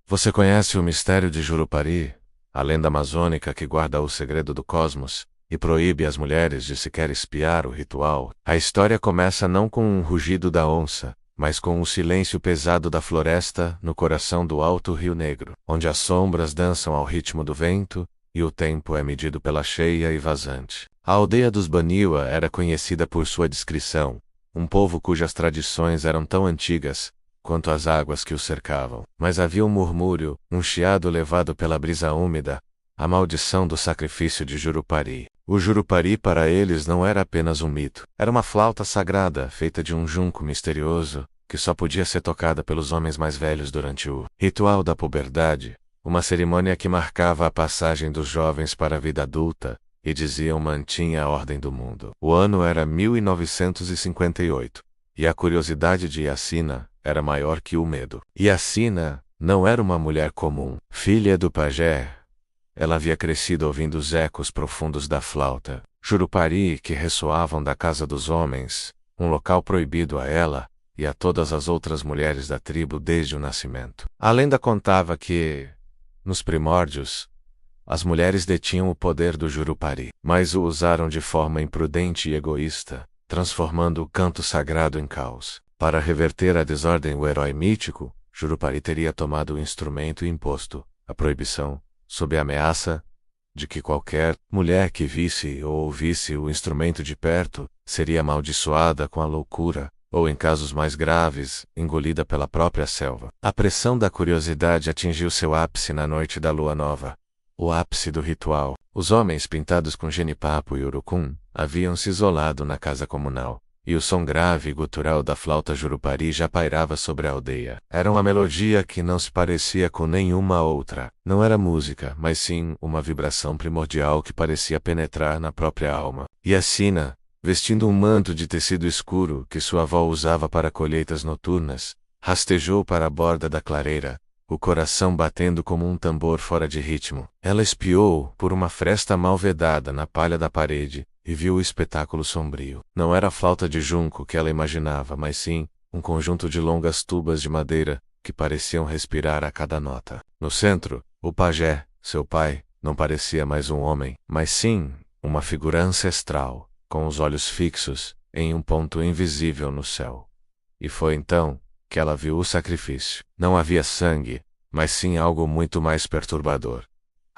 Você conhece o mistério de Jurupari, a lenda amazônica que guarda o segredo do cosmos e proíbe as mulheres de sequer espiar o ritual? A história começa não com um rugido da onça, mas com o silêncio pesado da floresta no coração do Alto Rio Negro, onde as sombras dançam ao ritmo do vento e o tempo é medido pela cheia e vazante. A aldeia dos Baniwa era conhecida por sua discrição, um povo cujas tradições eram tão antigas quanto as águas que o cercavam. Mas havia um murmúrio, um chiado levado pela brisa úmida, a maldição do sacrifício de Jurupari. O Jurupari para eles não era apenas um mito. Era uma flauta sagrada, feita de um junco misterioso, que só podia ser tocada pelos homens mais velhos durante o ritual da puberdade, uma cerimônia que marcava a passagem dos jovens para a vida adulta, e diziam mantinha a ordem do mundo. O ano era 1958, e a curiosidade de Yacina era maior que o medo. Yacina não era uma mulher comum, filha do pajé. Ela havia crescido ouvindo os ecos profundos da flauta, Jurupari que ressoavam da casa dos homens, um local proibido a ela e a todas as outras mulheres da tribo desde o nascimento. A lenda contava que, nos primórdios, as mulheres detinham o poder do Jurupari, mas o usaram de forma imprudente e egoísta, transformando o canto sagrado em caos. Para reverter a desordem, o herói mítico, Jurupari teria tomado o instrumento e imposto a proibição, sob a ameaça de que qualquer mulher que visse ou ouvisse o instrumento de perto seria amaldiçoada com a loucura, ou em casos mais graves, engolida pela própria selva. A pressão da curiosidade atingiu seu ápice na noite da lua nova, o ápice do ritual. Os homens pintados com genipapo e urucum haviam se isolado na casa comunal, e o som grave e gutural da flauta Jurupari já pairava sobre a aldeia. Era uma melodia que não se parecia com nenhuma outra. Não era música, mas sim uma vibração primordial que parecia penetrar na própria alma. Yacina, vestindo um manto de tecido escuro que sua avó usava para colheitas noturnas, rastejou para a borda da clareira, o coração batendo como um tambor fora de ritmo. Ela espiou por uma fresta mal vedada na palha da parede e viu o espetáculo sombrio. Não era a flauta de junco que ela imaginava, mas sim um conjunto de longas tubas de madeira que pareciam respirar a cada nota. No centro, o pajé, seu pai, não parecia mais um homem, mas sim uma figura ancestral, com os olhos fixos em um ponto invisível no céu. E foi então que ela viu o sacrifício. Não havia sangue, mas sim algo muito mais perturbador.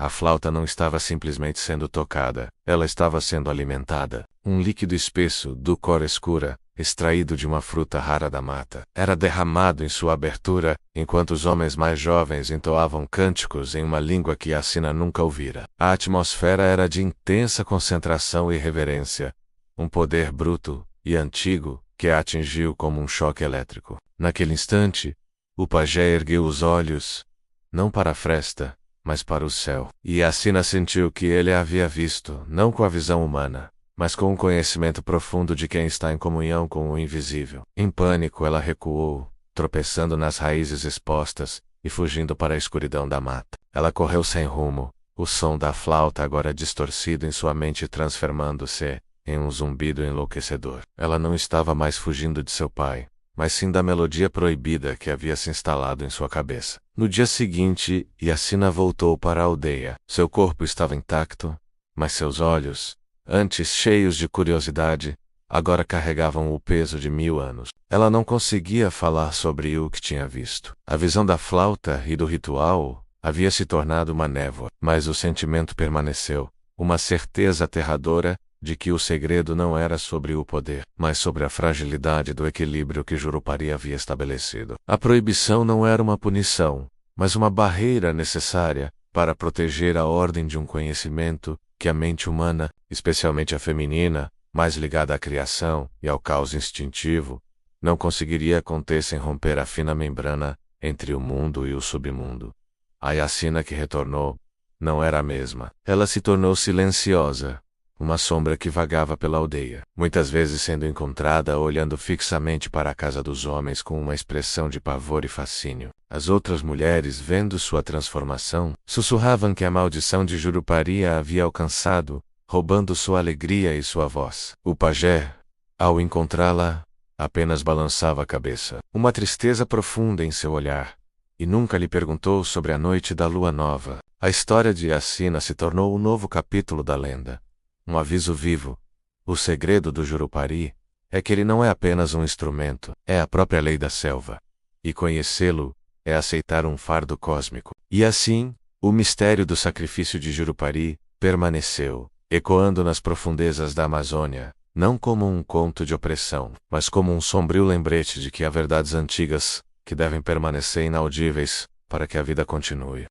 A flauta não estava simplesmente sendo tocada, ela estava sendo alimentada. Um líquido espesso, de cor escura, extraído de uma fruta rara da mata, era derramado em sua abertura, enquanto os homens mais jovens entoavam cânticos em uma língua que Yacina nunca ouvira. A atmosfera era de intensa concentração e reverência, um poder bruto e antigo que a atingiu como um choque elétrico. Naquele instante, o pajé ergueu os olhos, não para a fresta, mas para o céu. E Yacina sentiu que ele a havia visto, não com a visão humana, mas com o conhecimento profundo de quem está em comunhão com o invisível. Em pânico, ela recuou, tropeçando nas raízes expostas e fugindo para a escuridão da mata. Ela correu sem rumo, o som da flauta agora distorcido em sua mente transformando-se em um zumbido enlouquecedor. Ela não estava mais fugindo de seu pai, mas sim da melodia proibida que havia se instalado em sua cabeça. No dia seguinte, Yacina voltou para a aldeia. Seu corpo estava intacto, mas seus olhos, antes cheios de curiosidade, agora carregavam o peso de 1000 anos. Ela não conseguia falar sobre o que tinha visto. A visão da flauta e do ritual havia se tornado uma névoa, mas o sentimento permaneceu, uma certeza aterradora de que o segredo não era sobre o poder, mas sobre a fragilidade do equilíbrio que Jurupari havia estabelecido. A proibição não era uma punição, mas uma barreira necessária para proteger a ordem de um conhecimento que a mente humana, especialmente a feminina, mais ligada à criação e ao caos instintivo, não conseguiria conter sem romper a fina membrana entre o mundo e o submundo. A Yacina que retornou não era a mesma. Ela se tornou silenciosa, uma sombra que vagava pela aldeia, muitas vezes sendo encontrada olhando fixamente para a casa dos homens com uma expressão de pavor e fascínio. As outras mulheres, vendo sua transformação, sussurravam que a maldição de Jurupari a havia alcançado, roubando sua alegria e sua voz. O pajé, ao encontrá-la, apenas balançava a cabeça, uma tristeza profunda em seu olhar, e nunca lhe perguntou sobre a noite da lua nova. A história de Yacina se tornou um novo capítulo da lenda. Um aviso vivo. O segredo do Jurupari é que ele não é apenas um instrumento, é a própria lei da selva. E conhecê-lo é aceitar um fardo cósmico. E assim, o mistério do sacrifício de Jurupari permaneceu, ecoando nas profundezas da Amazônia, não como um conto de opressão, mas como um sombrio lembrete de que há verdades antigas que devem permanecer inaudíveis para que a vida continue.